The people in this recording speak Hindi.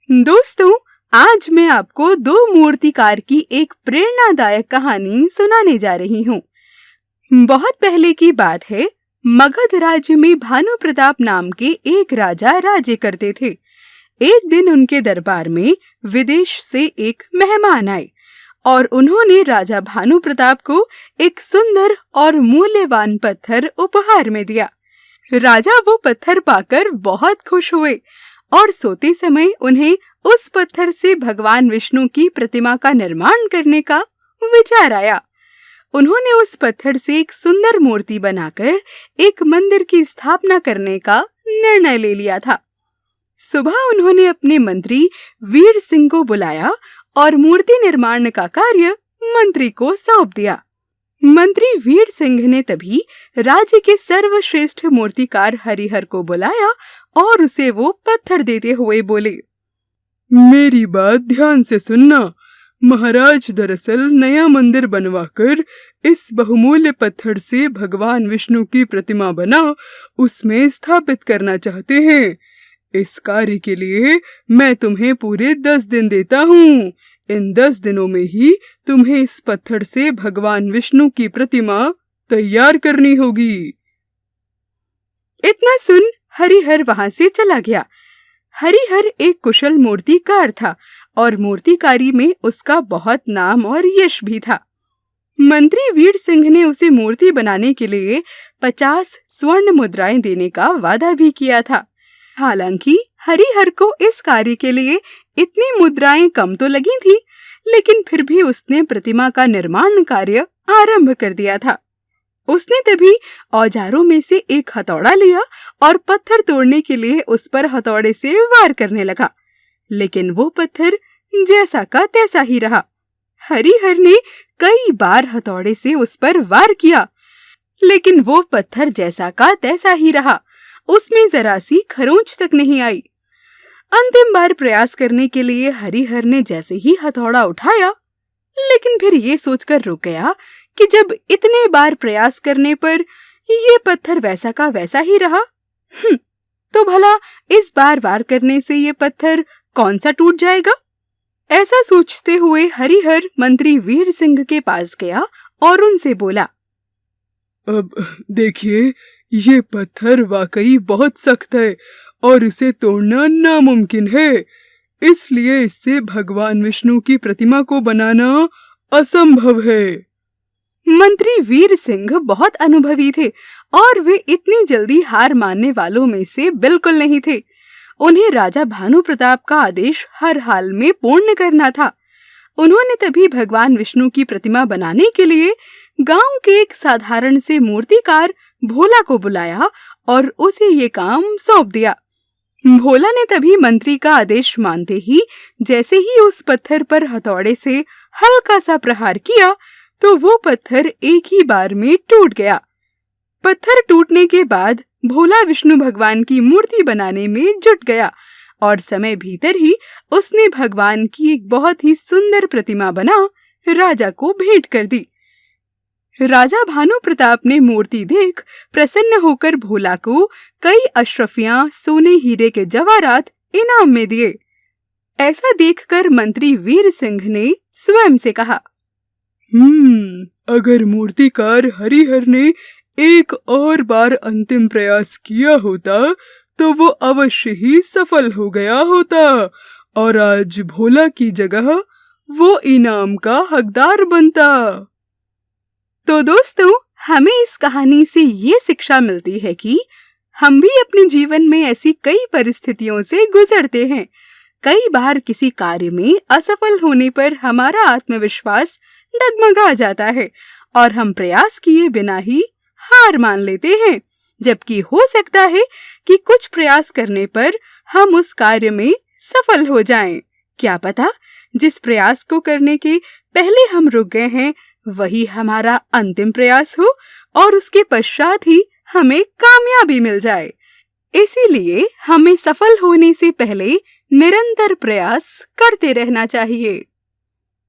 दोस्तों, आज मैं आपको दो मूर्तिकार की एक प्रेरणादायक कहानी सुनाने जा रही हूँ। बहुत पहले की बात है। मगध राज्य में भानु प्रताप नाम के एक राजा राज्य करते थे। एक दिन उनके दरबार में विदेश से एक मेहमान आए और उन्होंने राजा भानु प्रताप को एक सुंदर और मूल्यवान पत्थर उपहार में दिया। राजा वो पत्थर पाकर बहुत खुश हुए और सोते समय उन्हें उस पत्थर से भगवान विष्णु की प्रतिमा का निर्माण करने का विचार आया। उन्होंने उस पत्थर से एक सुंदर मूर्ति बनाकर एक मंदिर की स्थापना करने का निर्णय ले लिया था। सुबह उन्होंने अपने मंत्री वीर सिंह को बुलाया और मूर्ति निर्माण का कार्य मंत्री को सौंप दिया। मंत्री वीर सिंह ने तभी राज्य के सर्वश्रेष्ठ मूर्तिकार हरिहर को बुलाया और उसे वो पत्थर देते हुए बोले, मेरी बात ध्यान से सुनना। महाराज दरअसल नया मंदिर बनवाकर इस बहुमूल्य पत्थर से भगवान विष्णु की प्रतिमा बना उसमें स्थापित करना चाहते हैं। इस कार्य के लिए मैं तुम्हें पूरे 10 दिन देता हूँ। इन 10 दिनों में ही तुम्हें इस पत्थर से भगवान विष्णु की प्रतिमा तैयार करनी होगी। इतना सुन हरिहर वहां से चला गया। हरिहर एक कुशल मूर्तिकार था और मूर्तिकारी में उसका बहुत नाम और यश भी था। मंत्री वीर सिंह ने उसे मूर्ति बनाने के लिए 50 स्वर्ण मुद्राएं देने का वादा भी किया था। हालांकि हरिहर को इस कार्य के लिए इतनी मुद्राएं कम तो लगी थी, लेकिन फिर भी उसने प्रतिमा का निर्माण कार्य आरंभ कर दिया था। उसने तभी औजारों में से एक हथौड़ा लिया और पत्थर तोड़ने के लिए उस पर हथौड़े से वार करने लगा, लेकिन वो पत्थर जैसा का तैसा ही रहा। हरिहर ने कई बार हथौड़े से उस पर वार किया, लेकिन वो पत्थर जैसा का तैसा ही रहा। उसमें जरा सी खरोंच तक नहीं आई। अंतिम बार प्रयास करने के लिए हरिहर ने जैसे ही हथौड़ा उठाया, लेकिन फिर ये सोचकर रुक गया कि जब इतने बार प्रयास करने पर ये पत्थर वैसा का वैसा ही रहा, तो भला इस बार वार करने से ये पत्थर कौन सा टूट जाएगा। ऐसा सोचते हुए हरिहर मंत्री वीर सिंह के पास गया और उनसे बोला, अब देखिए, ये पत्थर वाकई बहुत सख्त है और इसे तोड़ना नामुमकिन है। इसलिए इससे भगवान विष्णु की प्रतिमा को बनाना असंभव है। मंत्री वीर सिंह बहुत अनुभवी थे और वे इतनी जल्दी हार मानने वालों में से बिल्कुल नहीं थे। उन्हें राजा भानु प्रताप का आदेश हर हाल में पूर्ण करना था। उन्होंने तभी भगवान विष्णु की प्रतिमा बनाने के लिए गांव के एक साधारण से मूर्तिकार भोला को बुलाया और उसे ये काम सौंप दिया। भोला ने तभी मंत्री का आदेश मानते ही जैसे ही उस पत्थर पर हथौड़े से हल्का सा प्रहार किया, तो वो पत्थर एक ही बार में टूट गया। पत्थर टूटने के बाद भोला विष्णु भगवान की मूर्ति बनाने में जुट गया और समय भीतर ही उसने भगवान की एक बहुत ही सुंदर प्रतिमा बना राजा को भेंट कर दी। राजा भानु प्रताप ने मूर्ति देख प्रसन्न होकर भोला को कई अशरफियां सोने हीरे के जवाहरात इनाम में दिए। ऐसा देखकर मंत्री वीर सिंह ने स्वयं से कहा, अगर मूर्तिकार हरिहर ने एक और बार अंतिम प्रयास किया होता तो वो अवश्य ही सफल हो गया होता और आज भोला की जगह वो इनाम का हकदार बनता। तो दोस्तों, हमें इस कहानी से ये शिक्षा मिलती है कि हम भी अपने जीवन में ऐसी कई परिस्थितियों से गुजरते हैं। कई बार किसी कार्य में असफल होने पर हमारा आत्मविश्वास डगमगा जाता है और हम प्रयास किए बिना ही हार मान लेते हैं, जबकि हो सकता है कि कुछ प्रयास करने पर हम उस कार्य में सफल हो जाएं। क्या पता जिस प्रयास को करने के पहले हम रुक गए हैं वही हमारा अंतिम प्रयास हो और उसके पश्चात ही हमें कामयाबी मिल जाए। इसीलिए हमें सफल होने से पहले निरंतर प्रयास करते रहना चाहिए।